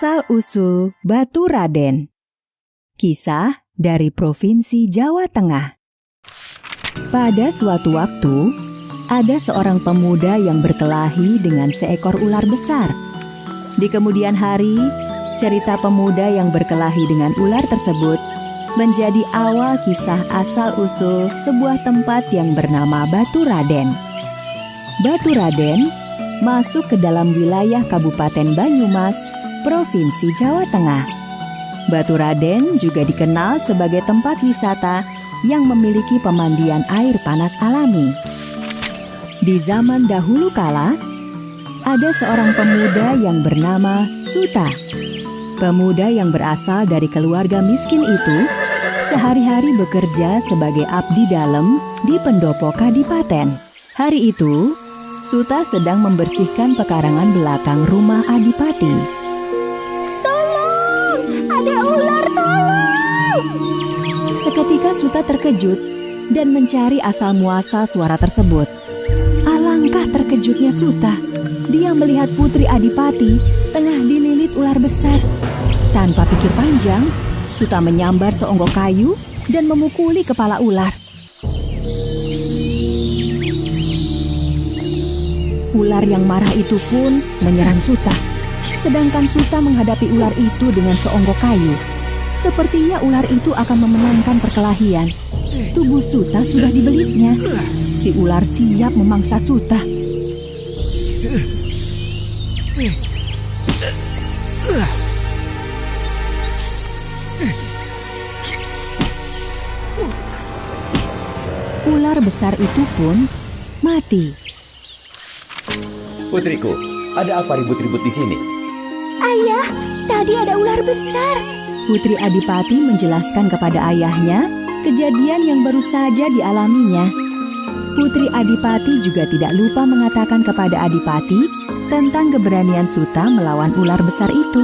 Asal-usul Baturaden. Kisah dari Provinsi Jawa Tengah. Pada suatu waktu, ada seorang pemuda yang berkelahi dengan seekor ular besar. Di kemudian hari, cerita pemuda yang berkelahi dengan ular tersebut menjadi awal kisah asal-usul sebuah tempat yang bernama Baturaden. Baturaden masuk ke dalam wilayah Kabupaten Banyumas, Provinsi Jawa Tengah. Baturaden juga dikenal sebagai tempat wisata yang memiliki pemandian air panas alami. Di zaman dahulu kala, ada seorang pemuda yang bernama Suta. Pemuda yang berasal dari keluarga miskin itu sehari-hari bekerja sebagai abdi dalem di pendopo kadipaten. Hari itu, Suta sedang membersihkan pekarangan belakang rumah adipati. Ada ular, tolong! Seketika Suta terkejut dan mencari asal-muasal suara tersebut. Alangkah terkejutnya Suta. Dia melihat putri adipati tengah dililit ular besar. Tanpa pikir panjang, Suta menyambar seonggok kayu dan memukuli kepala ular. Ular yang marah itu pun menyerang Suta. Sedangkan Suta menghadapi ular itu dengan seonggok kayu. Sepertinya ular itu akan memenangkan perkelahian. Tubuh Suta sudah dibelitnya. Si ular siap memangsa Suta. Ular besar itu pun mati. Putriku, ada apa ribut-ribut di sini? Ayah, tadi ada ular besar. Putri Adipati menjelaskan kepada ayahnya kejadian yang baru saja dialaminya. Putri Adipati juga tidak lupa mengatakan kepada Adipati tentang keberanian Suta melawan ular besar itu.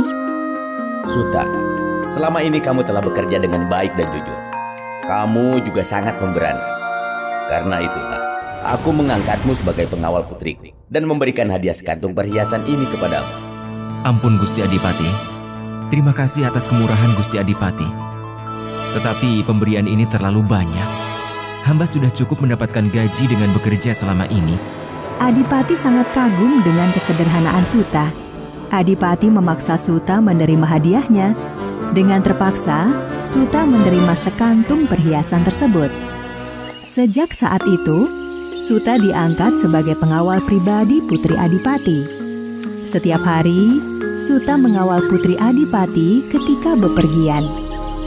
Suta, selama ini kamu telah bekerja dengan baik dan jujur. Kamu juga sangat pemberani. Karena itulah, aku mengangkatmu sebagai pengawal putriku dan memberikan hadiah sekantung perhiasan ini kepadamu. Ampun Gusti Adipati, terima kasih atas kemurahan Gusti Adipati. Tetapi pemberian ini terlalu banyak. Hamba sudah cukup mendapatkan gaji dengan bekerja selama ini. Adipati sangat kagum dengan kesederhanaan Suta. Adipati memaksa Suta menerima hadiahnya. Dengan terpaksa, Suta menerima sekantung perhiasan tersebut. Sejak saat itu, Suta diangkat sebagai pengawal pribadi Putri Adipati. Setiap hari, Suta mengawal Putri Adipati ketika bepergian.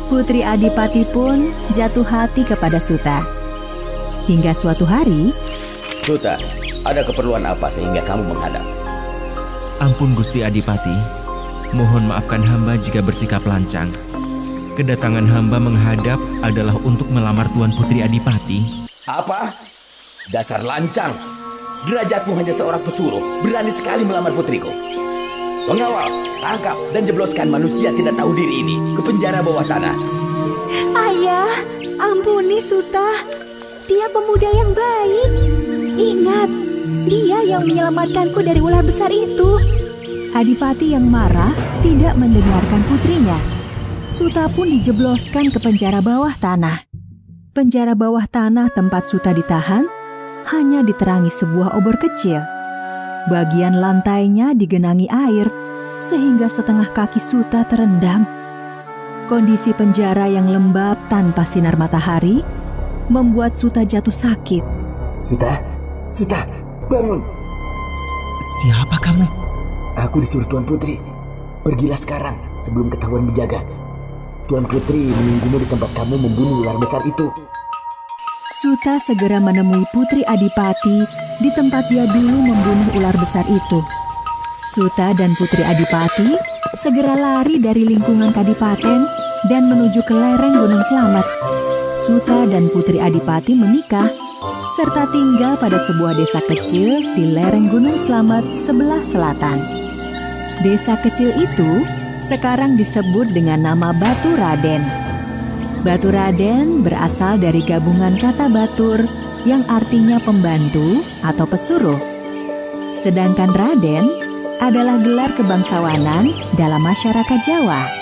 Putri Adipati pun jatuh hati kepada Suta. Hingga suatu hari, Suta, ada keperluan apa sehingga kamu menghadap? Ampun Gusti Adipati, mohon maafkan hamba jika bersikap lancang. Kedatangan hamba menghadap adalah untuk melamar Tuan Putri Adipati. Apa? Dasar lancang! Derajatmu hanya seorang pesuruh, berani sekali melamar putriku. Pengawal, tangkap dan jebloskan manusia tidak tahu diri ini ke penjara bawah tanah. Ayah, ampuni Suta. Dia pemuda yang baik. Ingat, dia yang menyelamatkanku dari ular besar itu. Adipati yang marah tidak mendengarkan putrinya. Suta pun dijebloskan ke penjara bawah tanah. Penjara bawah tanah tempat Suta ditahan hanya diterangi sebuah obor kecil. Bagian lantainya digenangi air sehingga setengah kaki Suta terendam. Kondisi penjara yang lembab tanpa sinar matahari membuat Suta jatuh sakit. Suta, bangun. Siapa kamu? Aku disuruh Tuan Putri. Pergilah sekarang sebelum ketahuan menjaga. Tuan Putri menunggumu di tempat kamu membunuh ular besar itu. Suta segera menemui Putri Adipati di tempat dia dulu membunuh ular besar itu. Suta dan Putri Adipati segera lari dari lingkungan kadipaten dan menuju ke lereng Gunung Slamet. Suta dan Putri Adipati menikah serta tinggal pada sebuah desa kecil di lereng Gunung Slamet sebelah selatan. Desa kecil itu sekarang disebut dengan nama Baturaden. Baturaden berasal dari gabungan kata batur yang artinya pembantu atau pesuruh. Sedangkan Raden adalah gelar kebangsawanan dalam masyarakat Jawa.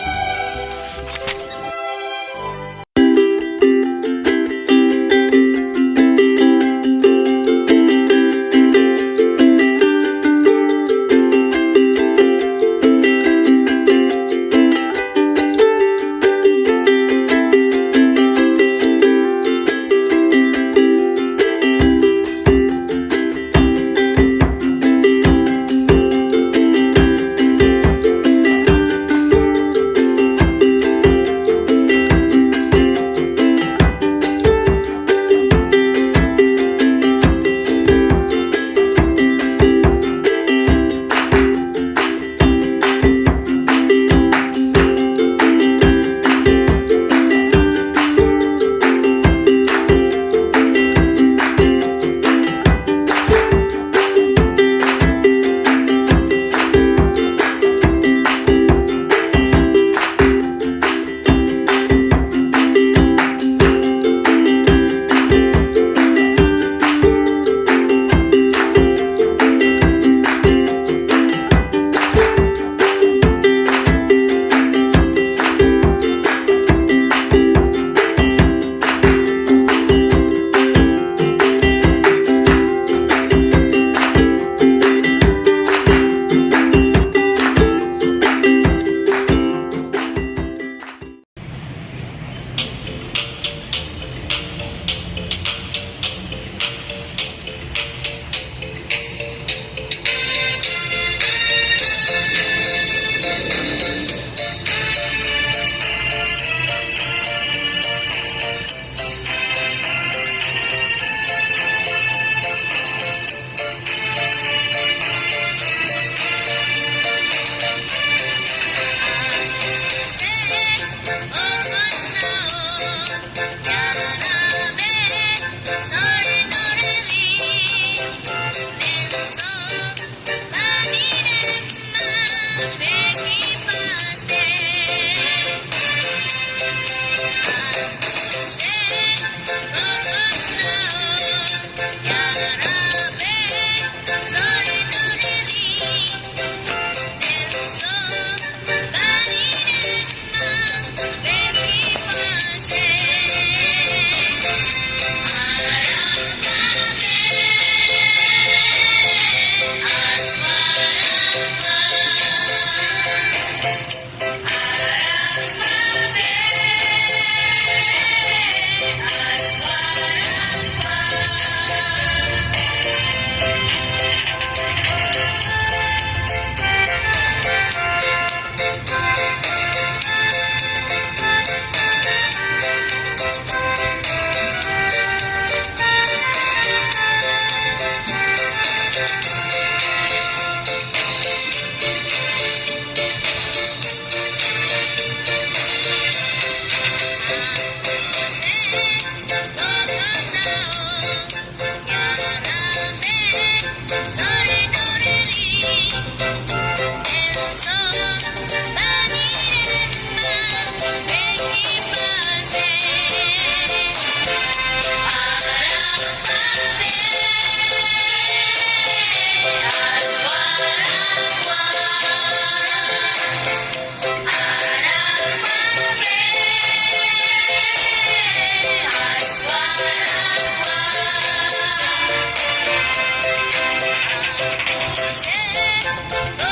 Oh